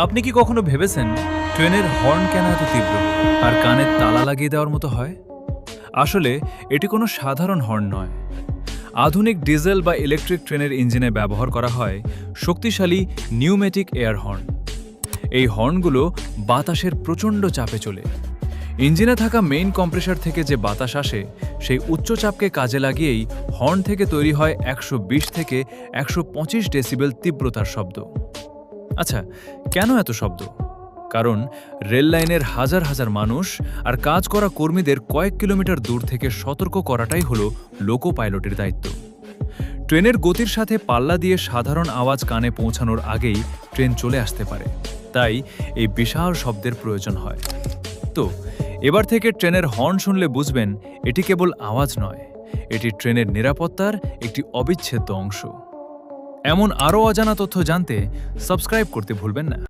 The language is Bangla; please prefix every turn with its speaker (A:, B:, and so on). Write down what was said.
A: আপনি কি কখনো ভেবেছেন ট্রেনের হর্ন কেন এত তীব্র আর কানে তালা লাগিয়ে দেওয়ার মতো হয়? আসলে এটি কোনো সাধারণ হর্ন নয়। আধুনিক ডিজেল বা ইলেকট্রিক ট্রেনের ইঞ্জিনে ব্যবহার করা হয় শক্তিশালী নিউমেটিক এয়ার হর্ন। এই হর্নগুলো বাতাসের প্রচণ্ড চাপে চলে। ইঞ্জিনে থাকা মেইন কম্প্রেসার থেকে যে বাতাস আসে সেই উচ্চ চাপকে কাজে লাগিয়েই হর্ন থেকে তৈরি হয় ১২০ থেকে ১২৫ ডেসিবেল তীব্রতার শব্দ। আচ্ছা, কেন এত শব্দ? কারণ রেল লাইনের হাজার হাজার মানুষ আর কাজ করা কর্মীদের কয়েক কিলোমিটার দূর থেকে সতর্ক করাটাই হলো লোকো পাইলটের দায়িত্ব। ট্রেনের গতির সাথে পাল্লা দিয়ে সাধারণ আওয়াজ কানে পৌঁছানোর আগেই ট্রেন চলে আসতে পারে, তাই এই বিশাল শব্দের প্রয়োজন হয়। তো এবার থেকে ট্রেনের হর্ন শুনলে বুঝবেন এটি কেবল আওয়াজ নয়, এটি ট্রেনের নিরাপত্তার একটি অবিচ্ছেদ্য অংশ। এমন আরও অজানা তথ্য জানতে সাবস্ক্রাইব করতে ভুলবেন না।